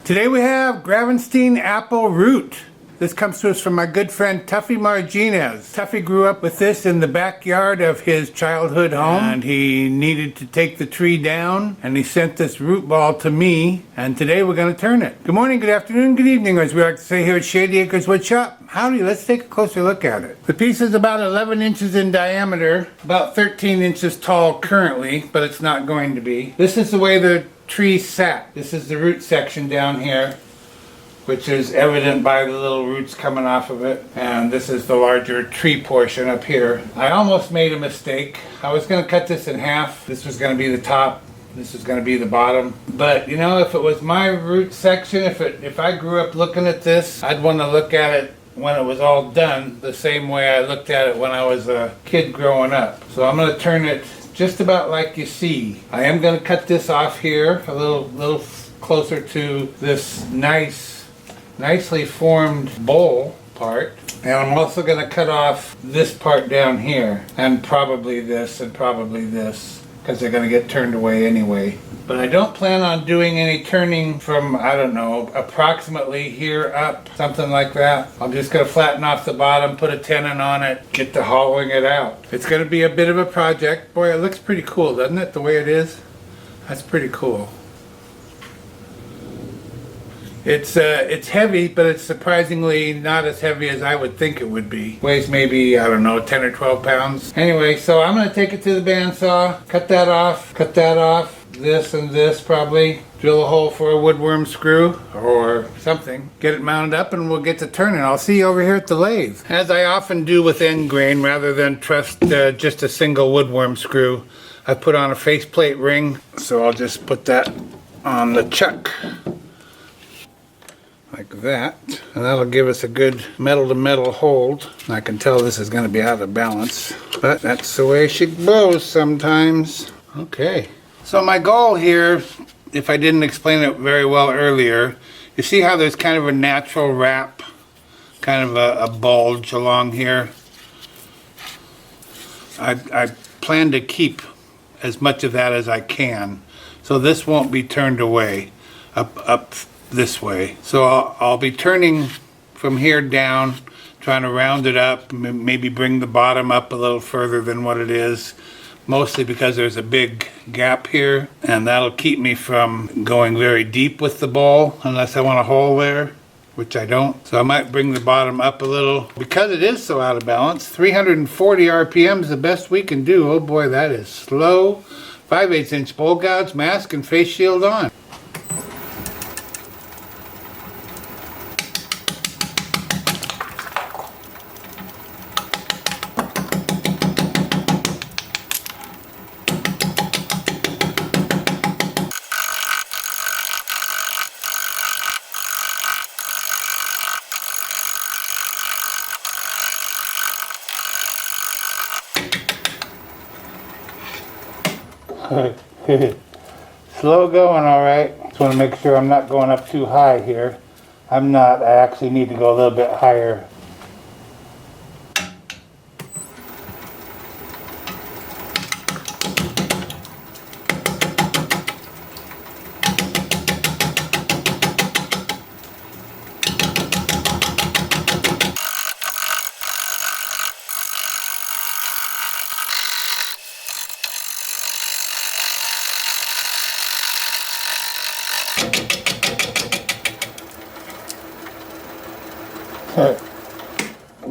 Today we have Gravenstein apple root. This comes to us from my good friend Tuffy Marginez. Tuffy grew up with this in the backyard of his childhood home, and he needed to take the tree down, and he sent this root ball to me, and today we're going to turn it. Good morning, good afternoon, good evening, or as we like to say here at Shady Acres Wood Shop. Howdy, let's take a closer look at it. The piece is about 11 inches in diameter, about 13 inches tall currently, but it's not going to be. This is the way the tree sat. This is the root section down here, which is evident by the little roots coming off of it. And this is the larger tree portion up here. I almost made a mistake. I was going to cut this in half. This was going to be the top. This is going to be the bottom. But you know, if it was my root section, if I grew up looking at this, I'd want to look at it when it was all done the same way I looked at it when I was a kid growing up. So I'm going to turn it just about like you see. I am going to cut this off here a little closer to this nicely formed bowl part, and I'm also going to cut off this part down here, and probably this, because they're going to get turned away anyway. But I don't plan on doing any turning from, I don't know, approximately here up, something like that. I'm just going to flatten off the bottom, put a tenon on it, get to hollowing it out. It's going to be a bit of a project. Boy, it looks pretty cool, doesn't it, the way it is? That's pretty cool. It's heavy, but it's surprisingly not as heavy as I would think it would be. Weighs maybe, I don't know, 10 or 12 pounds. Anyway, so I'm going to take it to the bandsaw, cut that off, this and this probably. Drill a hole for a woodworm screw or something. Get it mounted up and we'll get to turning. I'll see you over here at the lathe. As I often do with end grain, rather than trust just a single woodworm screw, I put on a faceplate ring. So I'll just put that on the chuck, like that, and that'll give us a good metal to metal hold. I can tell this is going to be out of balance, but that's the way she blows sometimes. Okay, so my goal here, if I didn't explain it very well earlier, you see how there's kind of a natural wrap, kind of a bulge along here. I plan to keep as much of that as I can, so this won't be turned away up this way. So I'll be turning from here down, trying to round it up, maybe bring the bottom up a little further than what it is, mostly because there's a big gap here, and that'll keep me from going very deep with the ball unless I want a hole there, which I don't. So I might bring the bottom up a little. Because it is so out of balance, 340 RPM is the best we can do. Oh boy, that is slow. 5/8 inch bowl gouge, mask, and face shield on. Slow going, all right. Just want to make sure I'm not going up too high here. I'm not. I actually need to go a little bit higher.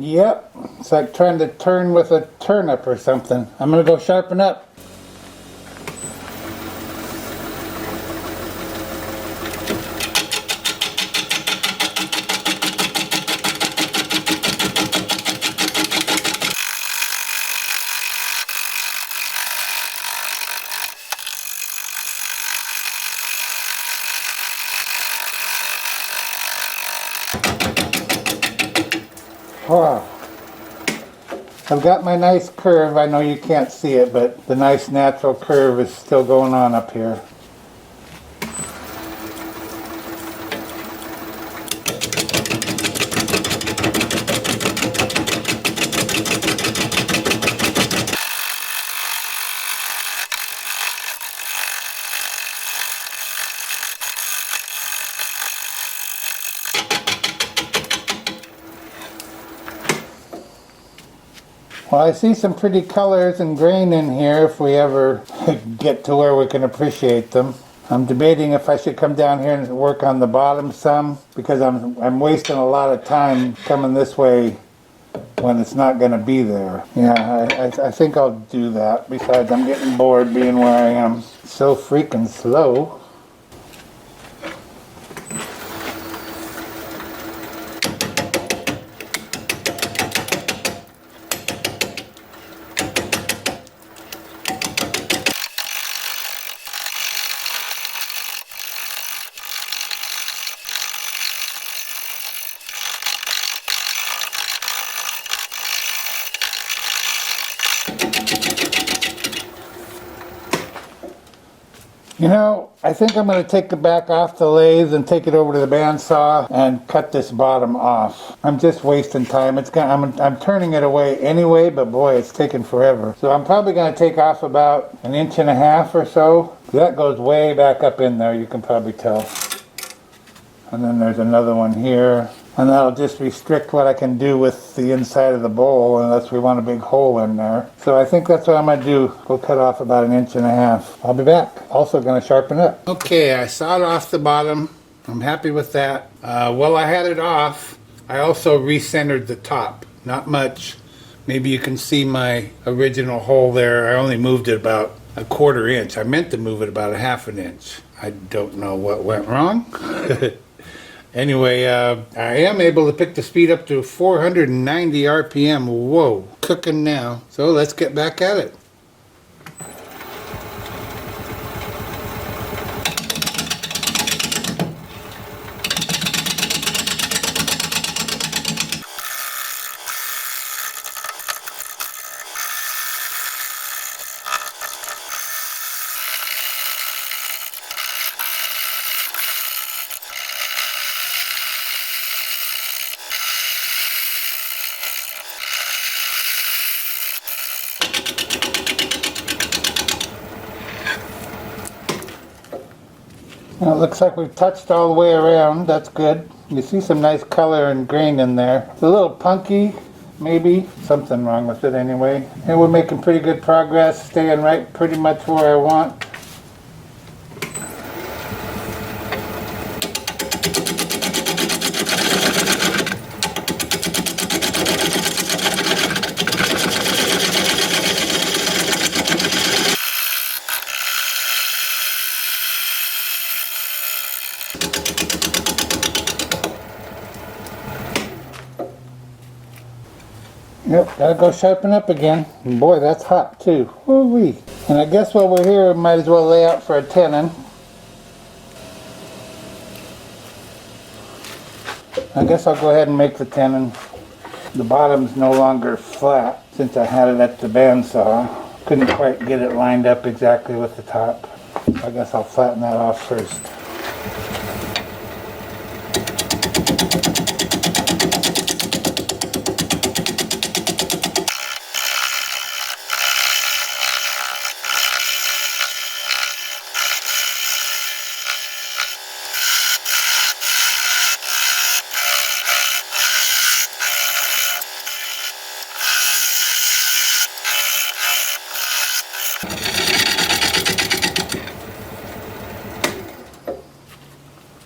Yep, it's like trying to turn with a turnip or something. I'm going to go sharpen up. Wow. I've got my nice curve. I know you can't see it, but the nice natural curve is still going on up here. Well, I see some pretty colors and grain in here if we ever get to where we can appreciate them. I'm debating if I should come down here and work on the bottom some, because I'm wasting a lot of time coming this way when it's not going to be there. Yeah, I think I'll do that. Besides, I'm getting bored being where I am. So freaking slow. You know, I think I'm going to take the back off the lathe and take it over to the bandsaw and cut this bottom off. I'm just wasting time. I'm turning it away anyway, but boy, it's taking forever. So I'm probably going to take off about 1.5 inches or so. That goes way back up in there, you can probably tell. And then there's another one here. And that'll just restrict what I can do with the inside of the bowl unless we want a big hole in there. So I think that's what I'm going to do. We'll cut off about 1.5 inches. I'll be back. Also going to sharpen up. Okay, I sawed off the bottom. I'm happy with that. While I had it off, I also recentered the top. Not much. Maybe you can see my original hole there. I only moved it about 1/4 inch. I meant to move it about 1/2 inch. I don't know what went wrong. Anyway, I am able to pick the speed up to 490 RPM. Whoa, cooking now. So let's get back at it. Well, it looks like we've touched all the way around. That's good. You see some nice color and grain in there. It's a little punky, maybe. Something wrong with it anyway. And we're making pretty good progress, staying right pretty much where I want. Yep, gotta go sharpen up again. And boy, that's hot too. Woo-wee. And I guess while we're here, we might as well lay out for a tenon. I guess I'll go ahead and make the tenon. The bottom's no longer flat since I had it at the bandsaw. Couldn't quite get it lined up exactly with the top. I guess I'll flatten that off first.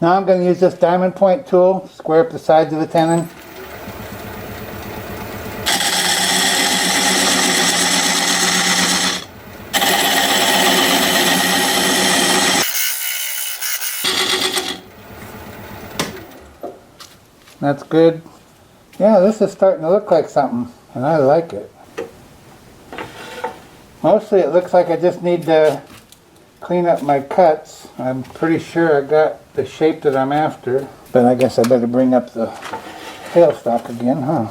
Now I'm going to use this diamond point tool, square up the sides of the tenon. That's good. Yeah, this is starting to look like something, and I like it. Mostly it looks like I just need to clean up my cuts. I'm pretty sure I got the shape that I'm after, but I guess I better bring up the tailstock again, huh?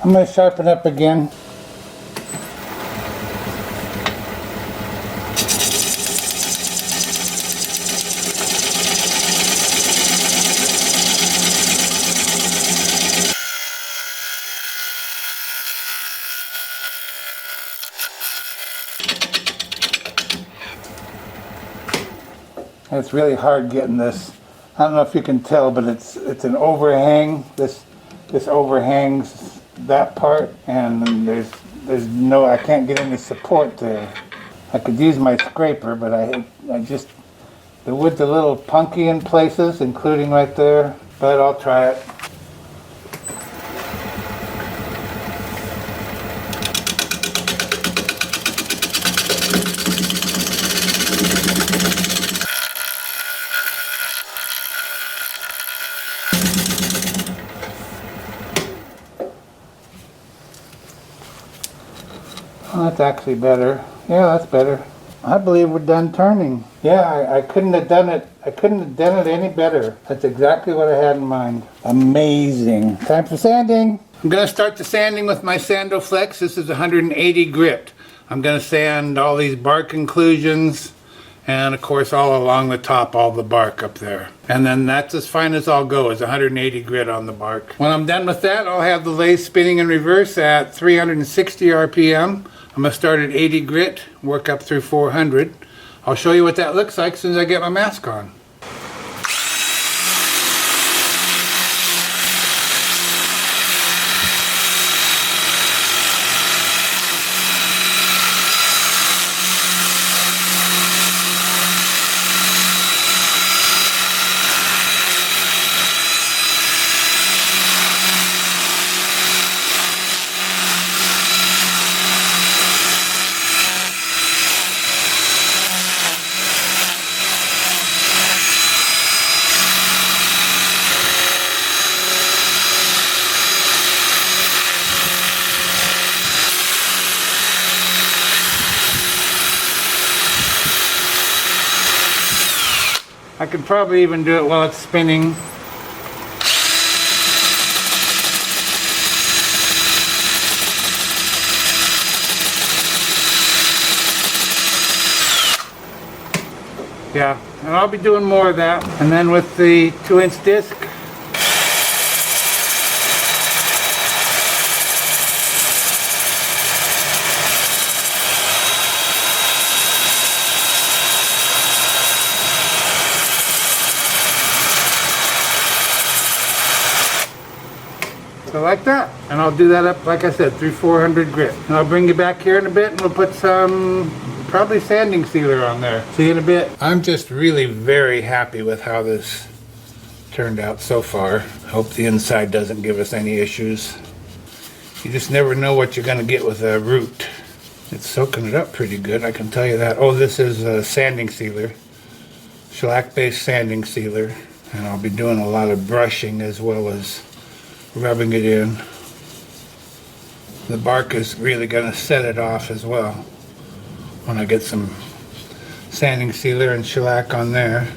I'm going to sharpen up again. And it's really hard getting this. I don't know if you can tell, but it's an overhang. This overhangs that part, and there's no, I can't get any support there. I could use my scraper, but I just, the wood's a little punky in places, including right there, but I'll try it. Oh, that's actually better. Yeah, that's better. I believe we're done turning. Yeah, I couldn't have done it. I couldn't have done it any better. That's exactly what I had in mind. Amazing. Time for sanding. I'm going to start the sanding with my Sandoflex. This is 180 grit. I'm going to sand all these bark inclusions and of course all along the top, all the bark up there. And then that's as fine as I'll go, is 180 grit on the bark. When I'm done with that, I'll have the lathe spinning in reverse at 360 RPM. I'm going to start at 80 grit, work up through 400. I'll show you what that looks like as soon as I get my mask on. I could probably even do it while it's spinning. Yeah, and I'll be doing more of that. And then with the 2-inch disc, so like that, and I'll do that up, like I said, through 400 grit. And I'll bring you back here in a bit and we'll put some probably sanding sealer on there. See you in a bit. I'm just really very happy with how this turned out so far. Hope the inside doesn't give us any issues. You just never know what you're gonna get with a root. It's soaking it up pretty good, I can tell you that. Oh, this is a sanding sealer. Shellac based sanding sealer. And I'll be doing a lot of brushing as well as rubbing it in. The bark is really going to set it off as well when I get some sanding sealer and shellac on there.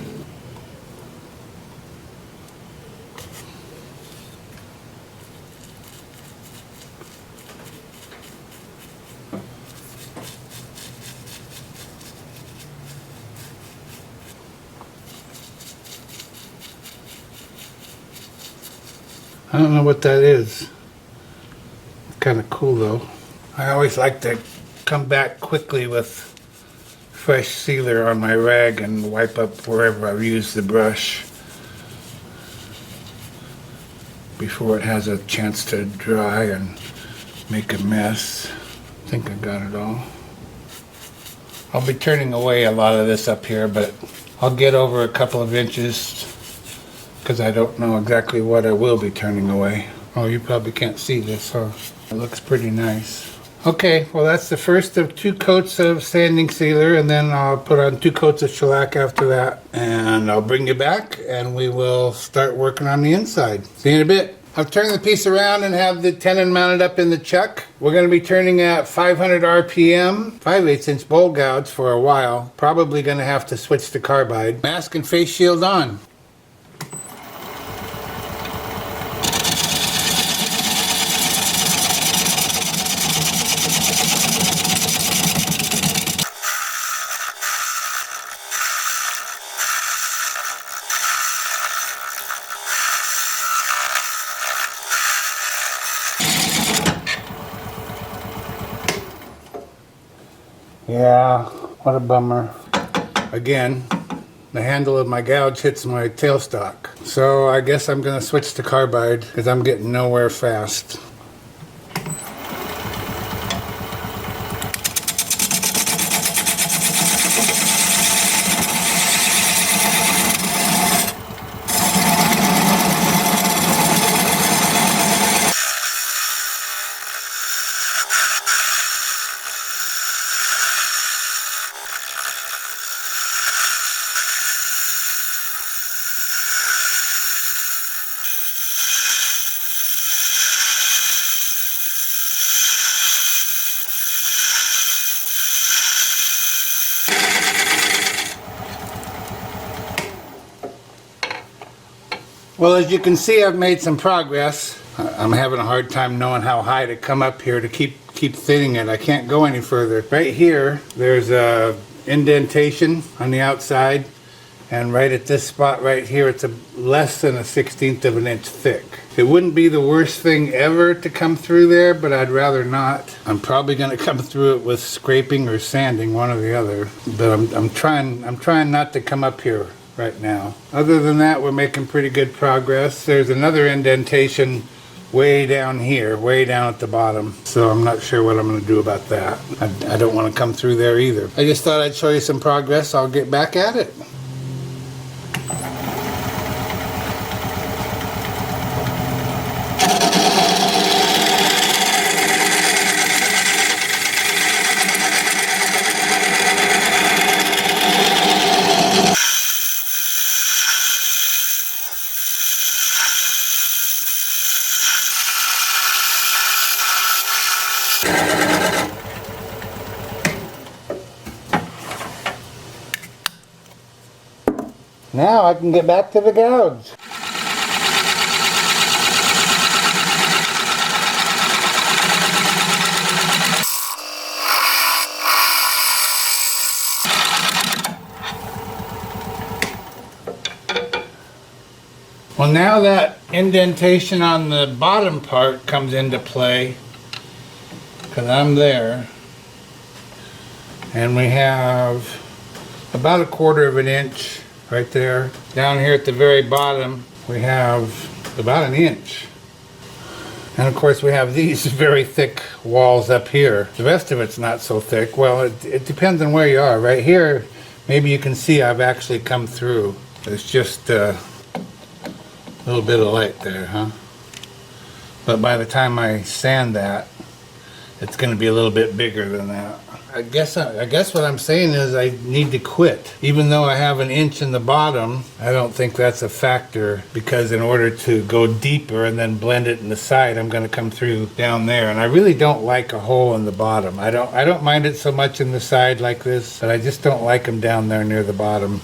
I don't know what that is. It's kind of cool though. I always like to come back quickly with fresh sealer on my rag and wipe up wherever I've used the brush before it has a chance to dry and make a mess. I think I got it all. I'll be turning away a lot of this up here, but I'll get over a couple of inches because I don't know exactly what I will be turning away. Oh, you probably can't see this, huh? It looks pretty nice. Okay, well that's the first of 2 coats of sanding sealer, and then I'll put on 2 coats of shellac after that. And I'll bring you back and we will start working on the inside. See you in a bit. I've turned the piece around and have the tenon mounted up in the chuck. We're going to be turning at 500 RPM, 5/8 inch bowl gouge for a while. Probably going to have to switch to carbide. Mask and face shield on. Yeah, what a bummer. Again, the handle of my gouge hits my tailstock. So I guess I'm going to switch to carbide because I'm getting nowhere fast. Well, as you can see, I've made some progress. I'm having a hard time knowing how high to come up here to keep thinning it. I can't go any further. Right here, there's a indentation on the outside, and right at this spot right here, it's less than 1/16 of an inch thick. It wouldn't be the worst thing ever to come through there, but I'd rather not. I'm probably going to come through it with scraping or sanding, one or the other. But I'm trying not to come up here right now. Other than that, we're making pretty good progress. There's another indentation way down here, way down at the bottom. So I'm not sure what I'm going to do about that. I don't want to come through there either. I just thought I'd show you some progress. I'll get back at it. Now I can get back to the gouge. Well, now that indentation on the bottom part comes into play, because I'm there, and we have about 1/4 of an inch right there. Down here at the very bottom, we have about 1 inch. And of course we have these very thick walls up here. The rest of it's not so thick. Well, it depends on where you are. Right here, maybe you can see I've actually come through. It's just a little bit of light there, huh? But by the time I sand that, it's going to be a little bit bigger than that. I guess what I'm saying is I need to quit. Even though I have 1 inch in the bottom, I don't think that's a factor, because in order to go deeper and then blend it in the side, I'm going to come through down there. And I really don't like a hole in the bottom. I don't mind it so much in the side like this, but I just don't like them down there near the bottom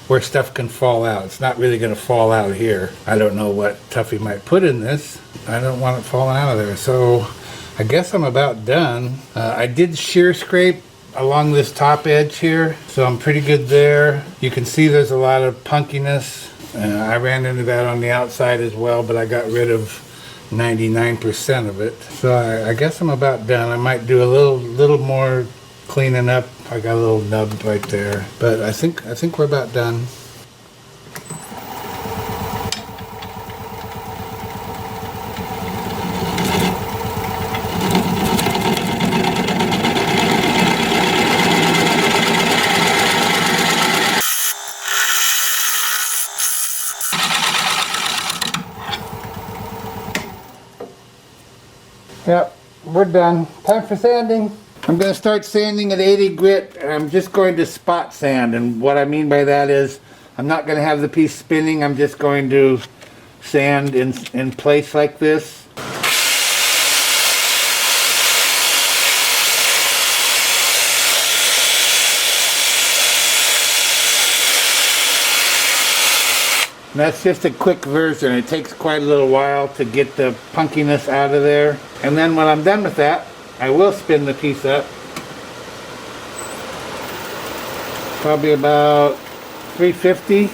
where stuff can fall out. It's not really going to fall out here. I don't know what Tuffy might put in this. I don't want it falling out of there. So I guess I'm about done. I did shear scrape along this top edge here, so I'm pretty good there. You can see there's a lot of punkiness. I ran into that on the outside as well, but I got rid of 99% of it. So I guess I'm about done. I might do a little more cleaning up. I got a little nub right there, but I think we're about done. Yep, we're done. Time for sanding. I'm going to start sanding at 80 grit, and I'm just going to spot sand. And what I mean by that is I'm not going to have the piece spinning. I'm just going to sand in place like this. And that's just a quick version. It takes quite a little while to get the punkiness out of there. And then when I'm done with that, I will spin the piece up. Probably about 350.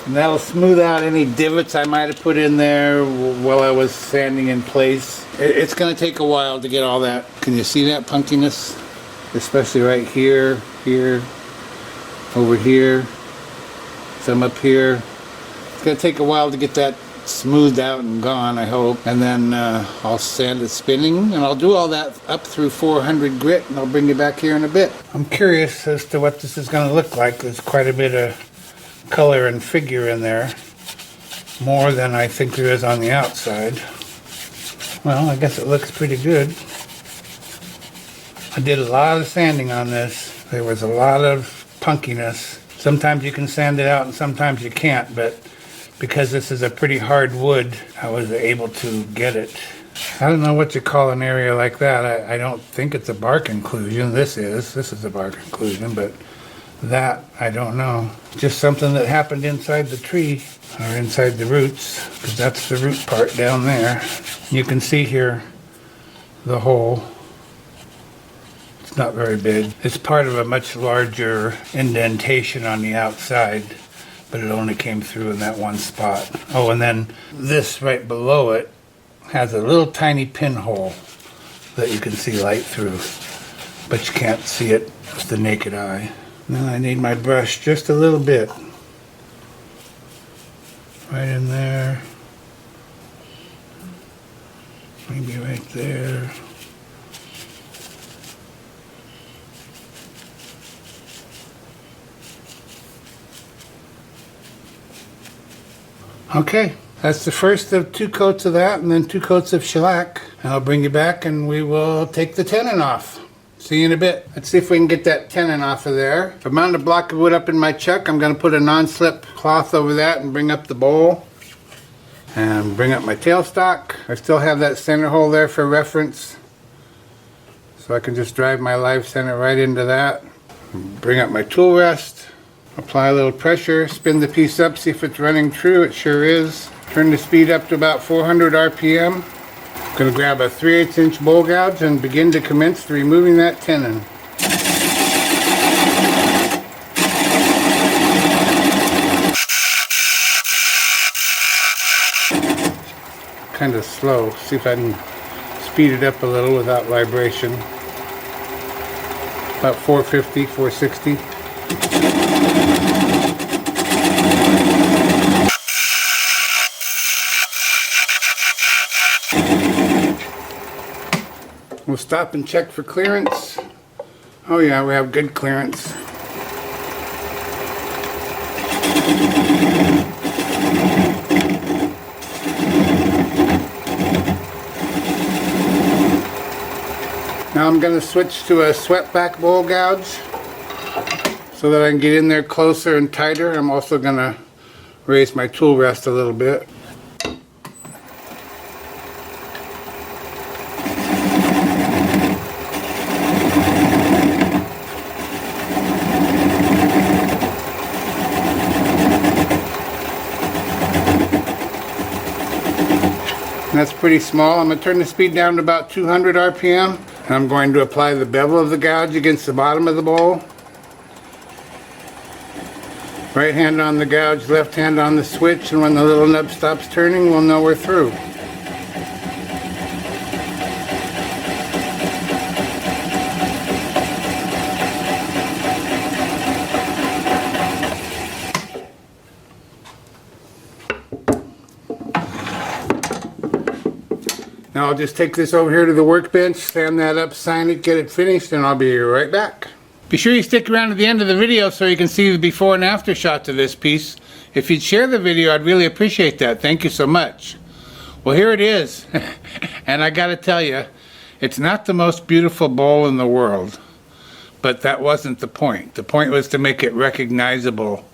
And that'll smooth out any divots I might have put in there while I was sanding in place. It's going to take a while to get all that. Can you see that punkiness? Especially right here, here, over here, some up here. It's going to take a while to get that smoothed out and gone, I hope. And then I'll sand it spinning, and I'll do all that up through 400 grit, and I'll bring you back here in a bit. I'm curious as to what this is going to look like. There's quite a bit of color and figure in there, more than I think there is on the outside. Well, I guess it looks pretty good. I did a lot of sanding on this. There was a lot of punkiness. Sometimes you can sand it out and sometimes you can't, but because this is a pretty hard wood, I was able to get it. I don't know what you call an area like that. I don't think it's a bark inclusion. This is a bark inclusion, but that, I don't know. Just something that happened inside the tree, or inside the roots, because that's the root part down there. You can see here the hole. It's not very big. It's part of a much larger indentation on the outside, but it only came through in that one spot. Oh, and then this right below it has a little tiny pinhole that you can see light through, but you can't see it with the naked eye. Now I need my brush just a little bit. Right in there. Maybe right there. Okay, that's the first of 2 coats of that, and then 2 coats of shellac. And I'll bring you back and we will take the tenon off. See you in a bit. Let's see if we can get that tenon off of there. I've mounted a block of wood up in my chuck. I'm going to put a non-slip cloth over that and bring up the bowl. And bring up my tailstock. I still have that center hole there for reference. So I can just drive my live center right into that. Bring up my tool rest. Apply a little pressure, spin the piece up, see if it's running true. It sure is. Turn the speed up to about 400 RPM. I'm going to grab a 3/8 inch bowl gouge and begin to commence removing that tenon. Kind of slow. See if I can speed it up a little without vibration. About 450, 460. We'll stop and check for clearance. Oh yeah, we have good clearance. Now I'm going to switch to a swept back bowl gouge so that I can get in there closer and tighter. I'm also going to raise my tool rest a little bit. That's pretty small. I'm going to turn the speed down to about 200 RPM. And I'm going to apply the bevel of the gouge against the bottom of the bowl. Right hand on the gouge, left hand on the switch, and when the little nub stops turning, we'll know we're through. Now I'll just take this over here to the workbench, sand that up, sign it, get it finished, and I'll be right back. Be sure you stick around to the end of the video so you can see the before and after shots of this piece. If you'd share the video, I'd really appreciate that. Thank you so much. Well, here it is. And I gotta tell you, it's not the most beautiful bowl in the world, but that wasn't the point. The point was to make it recognizable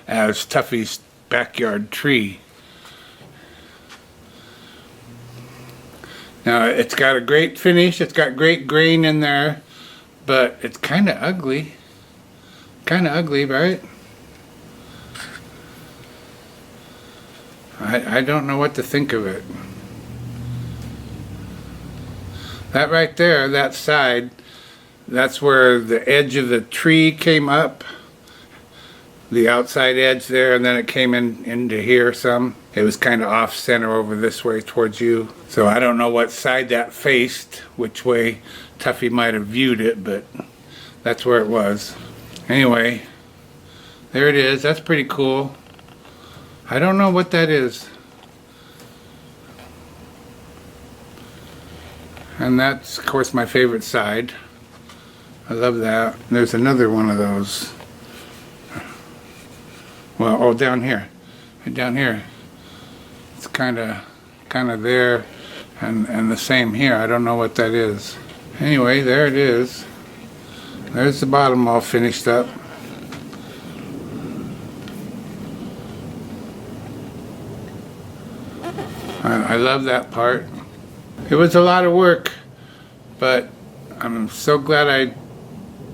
as Tuffy's backyard tree. Now, it's got a great finish, it's got great grain in there, but it's kind of ugly. Kind of ugly, right? I don't know what to think of it. That right there, that side, that's where the edge of the tree came up. the outside edge there, and then it came into here some. It was kind of off center over this way towards you. So I don't know what side that faced, which way Tuffy might have viewed it, but that's where it was. Anyway, there it is. That's pretty cool. I don't know what that is. And that's, of course, my favorite side. I love that. And there's another one of those. Well, oh, down here. Right down here. It's kind of there, and the same here. I don't know what that is. Anyway, there it is. There's the bottom all finished up. I love that part. It was a lot of work, but I'm so glad I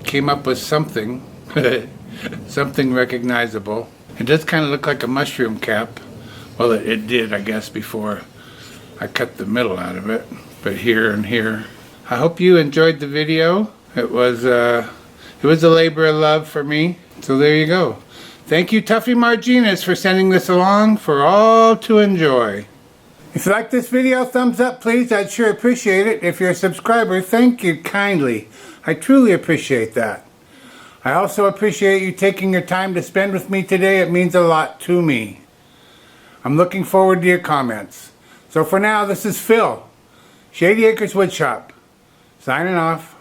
came up with something. Something recognizable. It does kind of look like a mushroom cap. Well, it did, I guess, before I cut the middle out of it. But here and here. I hope you enjoyed the video. It was a labor of love for me. So there you go. Thank you, Tuffy Marginez, for sending this along for all to enjoy. If you like this video, thumbs up please. I'd sure appreciate it. If you're a subscriber, thank you kindly. I truly appreciate that. I also appreciate you taking your time to spend with me today. It means a lot to me. I'm looking forward to your comments. So for now, this is Phil, Shady Acres Woodshop, signing off.